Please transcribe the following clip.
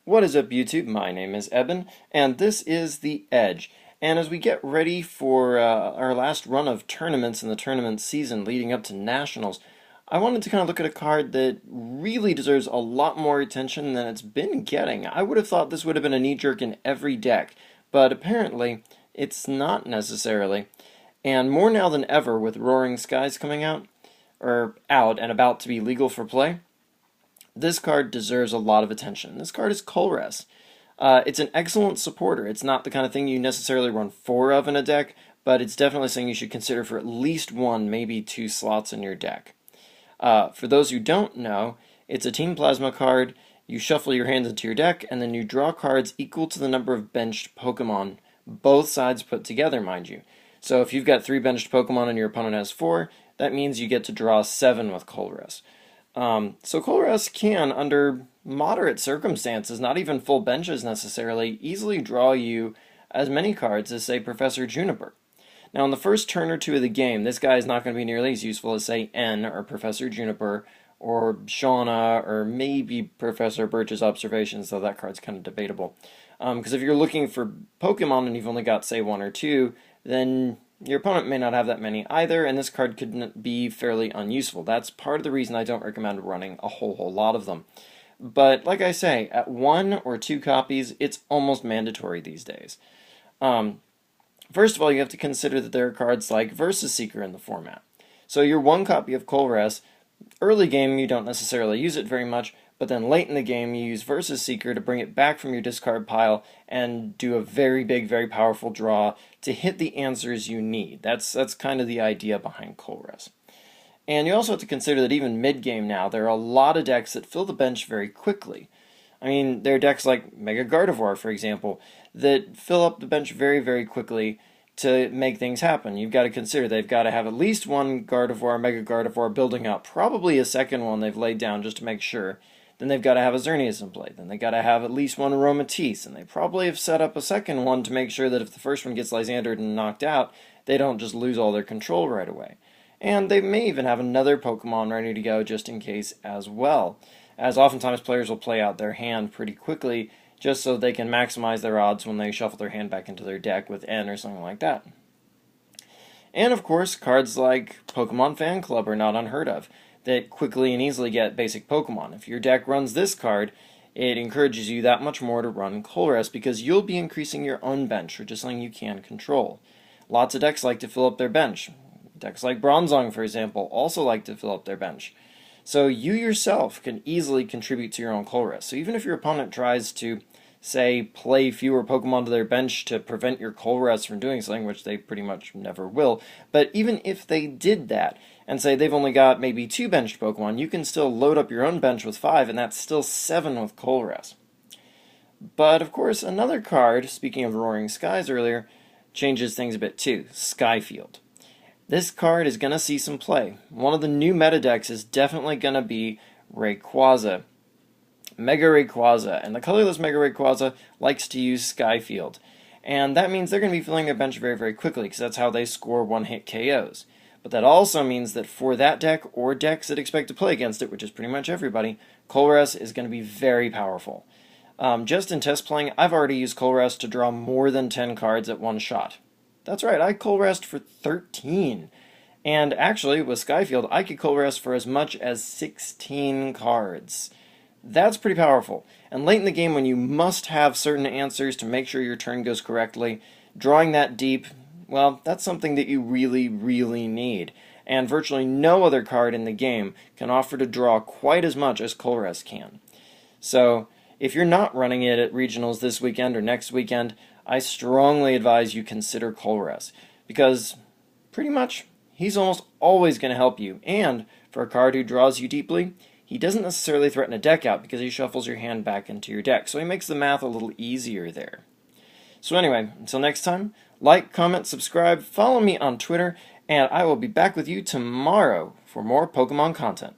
What is up, YouTube? My name is Eben, and this is The Edge. And as we get ready for our last run of tournaments in the tournament season leading up to Nationals, I wanted to kind of look at a card that really deserves a lot more attention than it's been getting. I would have thought this would have been a knee-jerk in every deck, but apparently it's not necessarily. And more now than ever with Roaring Skies coming out, or out and about to be legal for play, this card deserves a lot of attention. This card is Colress. It's an excellent supporter. It's not the kind of thing you necessarily run four of in a deck, but it's definitely something you should consider for at least one, maybe two slots in your deck. For those who don't know, it's a Team Plasma card. You shuffle your hands into your deck, and then you draw cards equal to the number of benched Pokemon, both sides put together, mind you. So if you've got 3 benched Pokemon and your opponent has 4, that means you get to draw 7 with Colress. So Colress can, under moderate circumstances, not even full benches necessarily, easily draw you as many cards as, say, Professor Juniper. Now, in the first turn or two of the game, this guy is not going to be nearly as useful as, say, N or Professor Juniper or Shauna or maybe Professor Birch's Observations, though that card's kind of debatable. Because if you're looking for Pokemon and you've only got, say, 1 or 2, then your opponent may not have that many either, and this card could be fairly unuseful. That's part of the reason I don't recommend running a whole lot of them. But like I say, at 1 or 2 copies, it's almost mandatory these days. First of all, you have to consider that there are cards like Versus Seeker in the format. So your 1 copy of Colress, early game you don't necessarily use it very much, but then late in the game you use Versus Seeker to bring it back from your discard pile and do a very big, very powerful draw to hit the answers you need. That's kind of the idea behind Colress. And you also have to consider that even mid-game now, there are a lot of decks that fill the bench very quickly. I mean, there are decks like Mega Gardevoir, for example, that fill up the bench very, very quickly to make things happen. You've got to consider they've got to have at least one Gardevoir, Mega Gardevoir building up, probably a second one they've laid down just to make sure. Then they've got to have a Xerneas in play. Then they've got to have at least one Aromatisse, and they probably have set up a second one to make sure that if the first one gets Lysandered and knocked out, they don't just lose all their control right away. And they may even have another Pokemon ready to go just in case as well, as oftentimes players will play out their hand pretty quickly just so they can maximize their odds when they shuffle their hand back into their deck with N or something like that. And of course, cards like Pokemon Fan Club are not unheard of, that quickly and easily get basic Pokemon. If your deck runs this card, it encourages you that much more to run Colress because you'll be increasing your own bench, which is something you can control. Lots of decks like to fill up their bench. Decks like Bronzong, for example, also like to fill up their bench. So you yourself can easily contribute to your own Colress. So even if your opponent tries to, say, play fewer Pokemon to their bench to prevent your Colress from doing something, which they pretty much never will, but even if they did that, and say they've only got maybe 2 benched Pokemon, you can still load up your own bench with 5, and that's still 7 with Colress. But of course, another card, speaking of Roaring Skies earlier, changes things a bit too, Skyfield. This card is going to see some play. One of the new meta decks is definitely going to be Rayquaza. Mega Rayquaza, and the colorless Mega Rayquaza likes to use Skyfield. And that means they're going to be filling their bench very, very quickly, because that's how they score one-hit KOs. But that also means that for that deck, or decks that expect to play against it, which is pretty much everybody, Colress is going to be very powerful. Just in test playing, I've already used Colress to draw more than 10 cards at one shot. That's right, I Colressed for 13. And actually, with Skyfield, I could Colress for as much as 16 cards. That's pretty powerful. And late in the game, when you must have certain answers to make sure your turn goes correctly, drawing that deep, well, that's something that you really, really need. And virtually no other card in the game can offer to draw quite as much as Colress can. So, if you're not running it at regionals this weekend or next weekend, I strongly advise you consider Colress, because pretty much he's almost always going to help you, and for a card who draws you deeply, he doesn't necessarily threaten a deck out because he shuffles your hand back into your deck, so he makes the math a little easier there. So anyway, until next time, like, comment, subscribe, follow me on Twitter, and I will be back with you tomorrow for more Pokemon content.